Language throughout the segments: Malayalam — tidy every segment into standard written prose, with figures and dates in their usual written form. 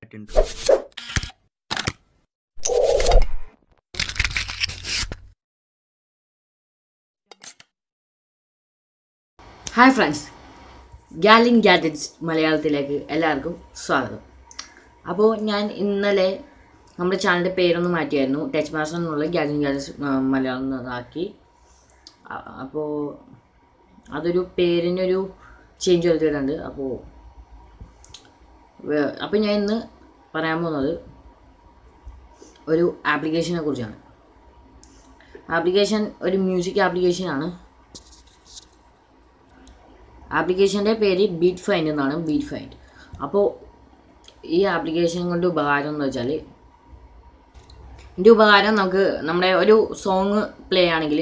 intro. ഹായ് ഫ്രണ്ട്സ്, ഗാലിൻ ഗാഡറ്റ്സ് മലയാളത്തിലേക്ക് എല്ലാവർക്കും സ്വാഗതം. അപ്പോൾ ഞാൻ ഇന്നലെ നമ്മുടെ ചാനലിൻ്റെ പേരൊന്ന് മാറ്റിയായിരുന്നു. ടച്ച് മാസ്റ്റർ എന്നുള്ള ഗാലിൻ ഗാഡറ്റ്സ് മലയാളം എന്നാക്കി. അപ്പോൾ അതൊരു പേരിനൊരു ചേഞ്ച് വരുത്തിയിട്ടുണ്ട്. അപ്പോൾ ഞാൻ ഇന്ന് പറയാൻ പോകുന്നത് ഒരു ആപ്ലിക്കേഷനെ കുറിച്ചാണ്. ആപ്ലിക്കേഷൻ ഒരു മ്യൂസിക് ആപ്ലിക്കേഷനാണ്. ആപ്ലിക്കേഷൻ്റെ പേര് ബീറ്റ് ഫൈൻഡ് എന്നാണ്. Beat find. അപ്പോൾ ഈ ആപ്ലിക്കേഷൻ കൊണ്ട് ഉപകാരം എന്ന് വെച്ചാൽ, ഇതിൻ്റെ ഉപകാരം നമുക്ക് നമ്മുടെ ഒരു സോങ് പ്ലേ ആണെങ്കിൽ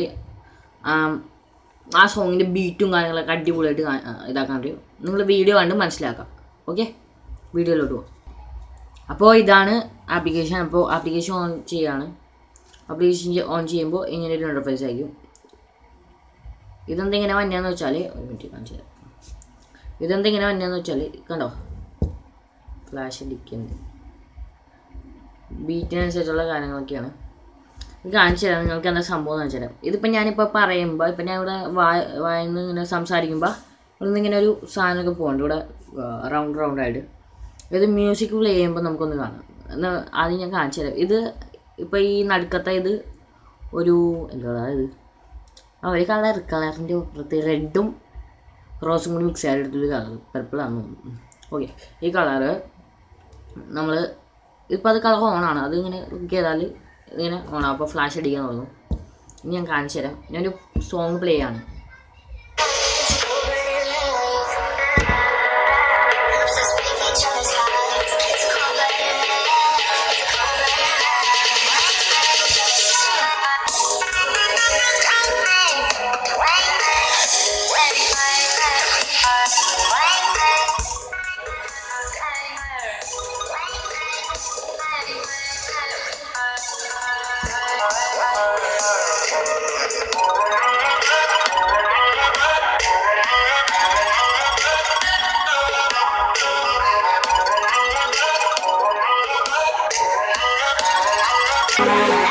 ആ സോങ്ങിൻ്റെ ബീറ്റും കാര്യങ്ങളൊക്കെ അടിപൊളിയായിട്ട് ഇതാക്കാൻ കഴിയും. നിങ്ങൾ വീഡിയോ കണ്ട് മനസ്സിലാക്കാം. ഓക്കെ, വീഡിയോയിലോട്ട് പോകാം. അപ്പോൾ ഇതാണ് ആപ്ലിക്കേഷൻ. അപ്പോൾ ആപ്ലിക്കേഷൻ ഓൺ ചെയ്യാണ്. ആപ്ലിക്കേഷൻ ഓൺ ചെയ്യുമ്പോൾ ഇങ്ങനെ ഒരു ഇൻ്റർഫേസ് ആയിരിക്കും. ഇതെന്തിങ്ങനെ വന്നതെന്ന് വെച്ചാൽ, ഒരു മിനിറ്റ് കാണിച്ചു തരാം. ഇതെന്തിങ്ങനെ വന്നതെന്ന് വെച്ചാൽ, കണ്ടോ, ഫ്ലാഷ് അടിക്കുന്നത് ബീറ്റിനനുസരിച്ചുള്ള കാര്യങ്ങളൊക്കെയാണ്. ഇത് കാണിച്ചു തരാം. നിങ്ങൾക്ക് എന്താ സംഭവം എന്ന് വെച്ചാൽ, ഇതിപ്പോൾ ഞാനിപ്പോൾ പറയുമ്പോൾ, ഇപ്പം ഞാൻ ഇവിടെ വായിന്ന് ഇങ്ങനെ സംസാരിക്കുമ്പോൾ ഇന്നിങ്ങനെ ഒരു സാധനമൊക്കെ പോകുന്നുണ്ട് ഇവിടെ റൗണ്ടായിട്ട്. ഇത് മ്യൂസിക് പ്ലേ ചെയ്യുമ്പോൾ നമുക്കൊന്ന് കാണാം. ആദ്യം ഞാൻ കാണിച്ചു തരാം. ഇത് ഇപ്പോൾ ഈ നടുക്കത്തെ ഇത് ഒരു എന്താ ഇത് ഒരു കളറിൻ്റെ പ്രത്യേക റെഡും റോസും കൂടി മിക്സ് ആയിട്ടൊരു കളർ പർപ്പിളാണെന്ന് തോന്നുന്നു. ഓക്കെ, ഈ കളറ് നമ്മൾ ഇപ്പോൾ അത് കളർ ഓണാണ്. അത് ഇങ്ങനെ ക്ലിക്ക് ചെയ്താൽ ഇങ്ങനെ ഓണാണ്. അപ്പോൾ ഫ്ലാഷ് അടിക്കാൻ തുടങ്ങും. ഇനി ഞാൻ കാണിച്ചു തരാം. ഞാനൊരു സോങ് പ്ലേ ആണ്.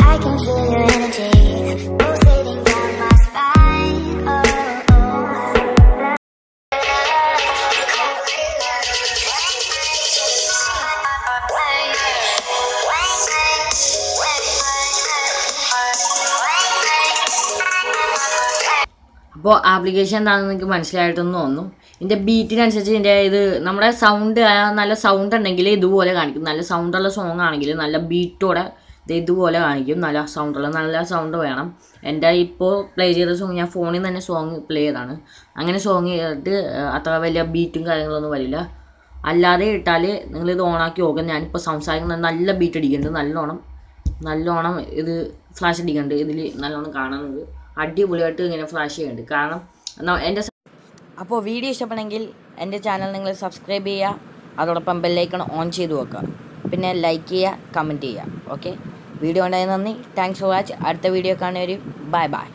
I can feel your energy pulsating down my spine. അപ്പോൾ ആപ്ലിക്കേഷൻ എന്താണെന്ന് നിങ്ങൾക്ക് മനസ്സിലായിട്ടെന്ന് തോന്നുന്നു. ഇതിൻ്റെ ബീറ്റിനനുസരിച്ച് ഇതിൻ്റെ ഇത് നമ്മുടെ സൗണ്ട് നല്ല സൗണ്ട് ഉണ്ടെങ്കിൽ ഇതുപോലെ കാണിക്കും. നല്ല സൗണ്ടുള്ള സോങ് ആണെങ്കിൽ നല്ല ബീറ്റോടെ ഇതുപോലെ കാണിക്കും. നല്ല സൗണ്ട് വേണം. എൻ്റെ ഇപ്പോൾ പ്ലേ ചെയ്ത സോങ് ഞാൻ ഫോണിൽ നിന്ന് തന്നെ സോങ് പ്ലേ ചെയ്തതാണ്. അങ്ങനെ സോങ് ചെയ്തിട്ട് അത്ര വലിയ ബീറ്റും കാര്യങ്ങളൊന്നും വരില്ല. അല്ലാതെ ഇട്ടാൽ നിങ്ങളിത് ഓണാക്കി നോക്കാം. ഞാനിപ്പോൾ സംസാരിക്കുന്നത് നല്ല ബീറ്റ് അടിക്കുന്നുണ്ട്. നല്ലോണം ഇത് ഫ്ലാഷ് അടിക്കുന്നുണ്ട്. ഇതിൽ നല്ലോണം കാണുന്നത് അടിപൊളിയായിട്ട് ഇങ്ങനെ ഫ്ലാഷ് ചെയ്യുന്നുണ്ട്. കാരണം അപ്പോൾ വീഡിയോ ഇഷ്ടപ്പെടെങ്കിൽ എൻ്റെ ചാനൽ നിങ്ങൾ സബ്സ്ക്രൈബ് ചെയ്യുക. അതോടൊപ്പം ബെല്ലൈക്കൺ ഓൺ ചെയ്ത് വെക്കുക. പിന്നെ ലൈക്ക് ചെയ്യുക, കമൻറ്റ് ചെയ്യുക. ഓക്കെ, വീഡിയോ ഉണ്ടായി നന്ദി. Thanks for watch. അടുത്ത വീഡിയോ കാണുന്നവരും ബൈ ബൈ.